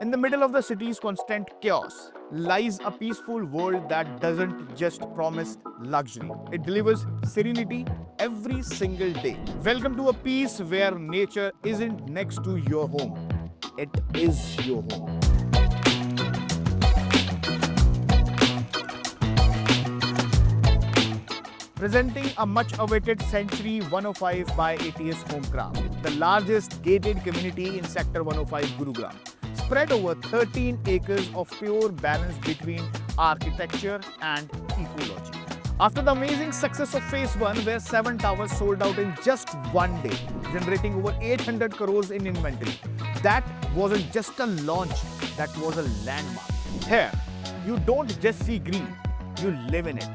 In the middle of the city's constant chaos lies a peaceful world that doesn't just promise luxury, it delivers serenity every single day. Welcome to a peace where nature isn't next to your home, it is your home. Presenting a much-awaited Century 105 by ATS Homecraft, the largest gated community in Sector 105 Gurugram, spread over 13 acres of pure balance between architecture and ecology. After the amazing success of Phase 1, where 7 towers sold out in just one day, generating over 800 crores in inventory, that wasn't just a launch, that was a landmark. Here, you don't just see green, you live in it.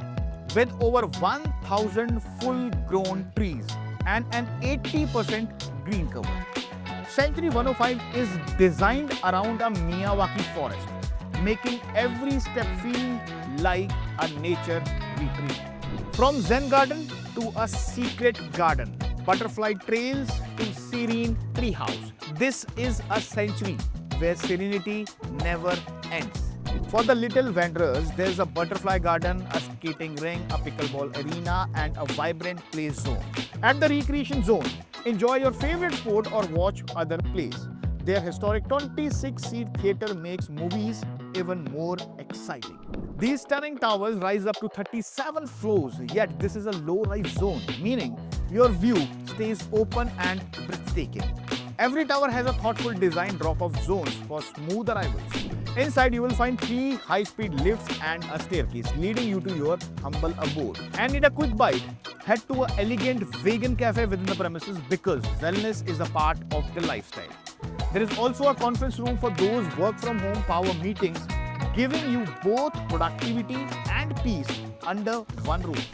With over 1,000 full-grown trees and an 80% green cover. Century 105 is designed around a Miyawaki forest, making every step feel like a nature retreat. From Zen garden to a secret garden, butterfly trails to serene treehouse, this is a century where serenity never ends. For the little wanderers, there's a butterfly garden, a skating ring, a pickleball arena, and a vibrant play zone. At the recreation zone, enjoy your favorite sport or watch other plays. Their historic 26-seat theatre makes movies even more exciting. These stunning towers rise up to 37 floors, yet this is a low-rise zone, meaning your view stays open and breathtaking. Every tower has a thoughtful design drop-off zones for smooth arrivals. Inside, you will find 3 high-speed lifts and a staircase leading you to your humble abode. And need a quick bite? Head to an elegant vegan cafe within the premises because wellness is a part of the lifestyle. There is also a conference room for those work from home power meetings, giving you both productivity and peace under one roof.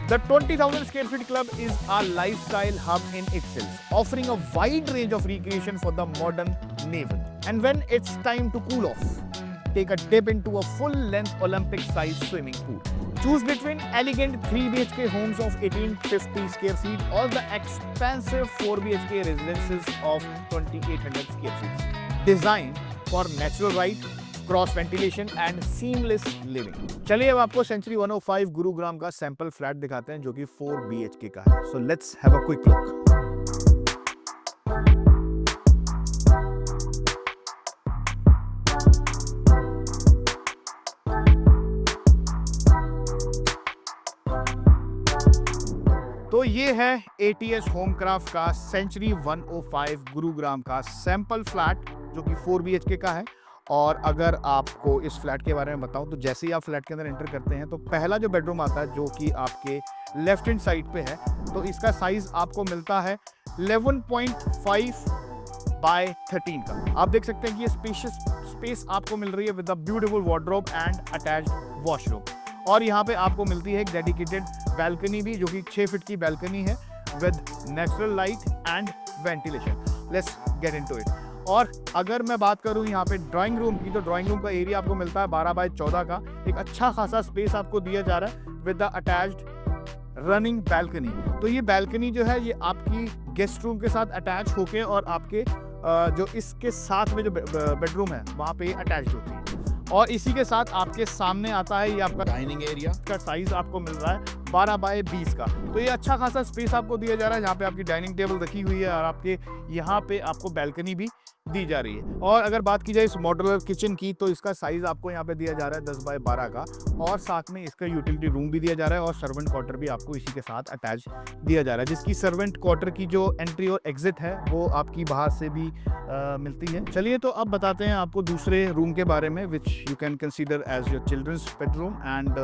The 20,000 square feet club is a lifestyle hub in itself, offering a wide range of recreation for the modern navel. And when it's time to cool off, take a dip into a full-length Olympic-sized swimming pool. Choose between elegant 3 BHK homes of 1850 square feet or the expansive 4 BHK residences of 2800 square feet. Designed for natural light, cross ventilation and seamless living. चलिए अब आपको century 105 Gurugram का sample flat दिखाते हैं जो कि 4 BHK का है। So let's have a quick look. तो ये है ATS होमक्राफ्ट का सेंचुरी 105 गुरुग्राम का सैंपल फ्लैट जो कि 4 BHK का है। और अगर आपको इस फ्लैट के बारे में बताऊं तो जैसे ही आप फ्लैट के अंदर एंटर करते हैं तो पहला जो बेडरूम आता है जो कि आपके लेफ्ट हैंड साइड पे है, तो इसका साइज आपको मिलता है 11.5 बाय 13 का। आप देख सकते हैं कि ये स्पेशियस स्पेस आपको मिल रही है with a beautiful wardrobe and attached washroom. और यहाँ पे आपको मिलती है एक डेडिकेटेड बैल्कनी भी जो कि 6 फीट की बैल्कनी है with natural light and ventilation. Let's get into it. और अगर मैं बात करूं यहाँ पे ड्राइंग रूम की, तो ड्राइंग रूम का एरिया आपको मिलता है 12 बाय 14 का। एक अच्छा खासा स्पेस आपको दिया जा रहा है with the attached running balcony. तो ये बैल्कनी जो है ये आपकी गेस्ट रूम के साथ अटैच होके और आपके जो इसके साथ में जो बेडरूम है वहाँ पे अटैच्ड होती है। और इसी के साथ आपके सामने आता है ये आपका डाइनिंग एरिया का साइज आपको मिल रहा है 12 बाय 20 का। तो ये अच्छा खासा स्पेस आपको दिया जा रहा है जहाँ पे आपकी डाइनिंग टेबल रखी हुई है और आपके यहाँ पे आपको बैल्कनी भी दी जा रही है। और अगर बात की जाए इस मॉड्यूलर किचन की तो इसका साइज आपको यहाँ पे दिया जा रहा है 10 बाय 12 का। और साथ में इसका यूटिलिटी रूम भी दिया जा रहा है और सर्वेंट क्वार्टर भी आपको इसी के साथ अटैच दिया जा रहा है, जिसकी सर्वेंट क्वार्टर की जो एंट्री और एग्जिट है वो आपकी बाहर से भी मिलती है। चलिए तो अब बताते हैं आपको दूसरे रूम के बारे में which you can consider as your children's bedroom. And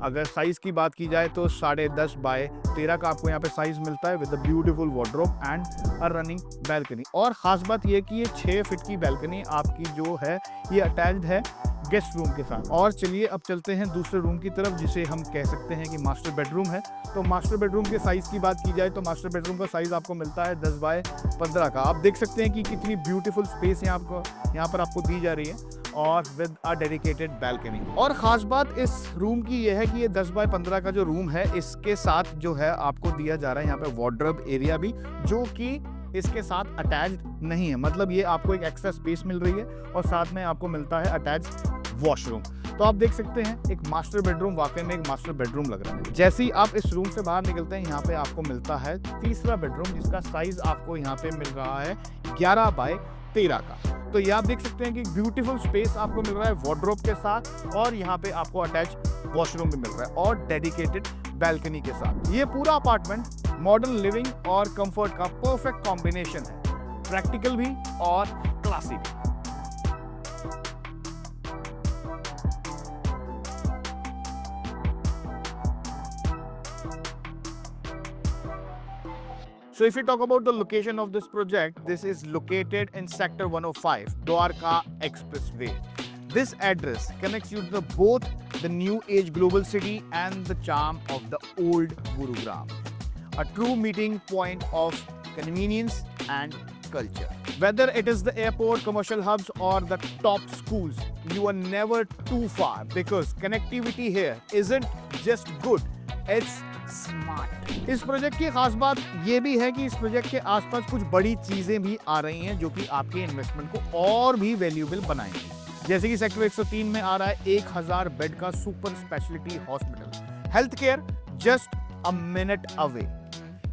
अगर साइज की बात की जाए तो 10.5 बाय 13 का आपको यहाँ पे साइज मिलता है with a beautiful wardrobe and a running balcony. और खास बात ये कि ये 6 फीट की बैल्कनी आपकी जो है ये अटैच्ड है गेस्ट रूम के साथ। और चलिए अब चलते हैं दूसरे रूम की तरफ जिसे हम कह सकते हैं कि मास्टर बेडरूम है। तो मास्टर बेडरूम के साइज की बात की जाए तो मास्टर बेडरूम का साइज आपको मिलता है 10 बाय 15 का। आप देख सकते हैं कि कितनी ब्यूटीफुल स्पेस यहाँ पर आपको दी जा रही है और विद अ डेडिकेटेड बैल्कनी। और खास बात इस रूम की यह है कि ये 10 बाय 15 का जो रूम है इसके साथ जो है आपको दिया जा रहा है यहाँ पे वार्डरोब एरिया भी, जो कि इसके साथ अटैच्ड नहीं है, मतलब ये आपको एक एक्स्ट्रा स्पेस मिल रही है और साथ में आपको मिलता है अटैच्ड वॉशरूम। तो आप देख सकते हैं एक मास्टर बेडरूम वाकई में एक मास्टर बेडरूम लग रहा है। जैसे ही आप इस रूम से बाहर निकलते हैं, यहाँ पे आपको मिलता है तीसरा बेडरूम, जिसका साइज आपको यहाँ पे मिल रहा है 11 बाय 13 का। तो ये आप देख सकते हैं कि ब्यूटीफुल स्पेस आपको मिल रहा है वार्डरोब के साथ, और यहाँ पे आपको अटैच वॉशरूम भी मिल रहा है और डेडिकेटेड बैल्कनी के साथ। ये पूरा अपार्टमेंट मॉडर्न लिविंग और कंफर्ट का परफेक्ट कॉम्बिनेशन है, प्रैक्टिकल भी और क्लासी भी। So if we talk about the location of this project, this is located in Sector 105, Dwarka Expressway. This address connects you to both the new age global city and the charm of the old Gurugram. A true meeting point of convenience and culture. Whether it is the airport, commercial hubs or the top schools, you are never too far because connectivity here isn't just good, it's smart. इस project की खास बात यह भी है कि इस project के आसपास कुछ बड़ी चीजें भी आ रही हैं जो कि आपके इन्वेस्टमेंट को और भी वैल्यूएबल बनाएंगे। जैसे कि सेक्टर 103 में आ रहा है 1000 बेड का super speciality hospital, health care just a minute away.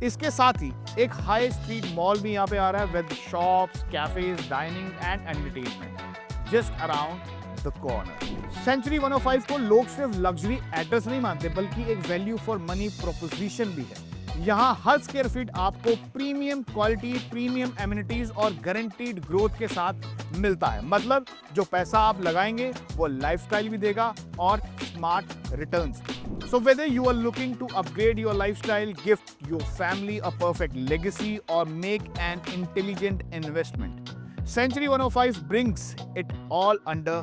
इसके साथ ही एक हाई स्ट्रीट मॉल भी यहाँ पे आ रहा है with shops, cafes, dining and entertainment just around the corner. Century 105 को लोग सिर्फ लग्जरी एड्रेस नहीं मानते बल्कि एक वैल्यू फॉर मनी प्रोपोजिशन भी है। यहाँ हर स्क्वायर फीट आपको प्रीमियम क्वालिटी, प्रीमियम एमिनिटीज और गारंटीड ग्रोथ के साथ मिलता है। मतलब जो पैसा आप लगाएंगे वो लाइफस्टाइल भी देगा और smart returns. So whether you are looking to upgrade your lifestyle, gift your family a perfect legacy or make an intelligent investment, Century 105 brings it all under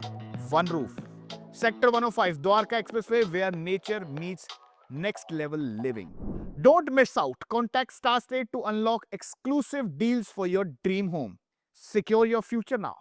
one roof. Sector 105, Dwarka Expressway, where nature meets next level living. Don't miss out. Contact Star State to unlock exclusive deals for your dream home. Secure your future now.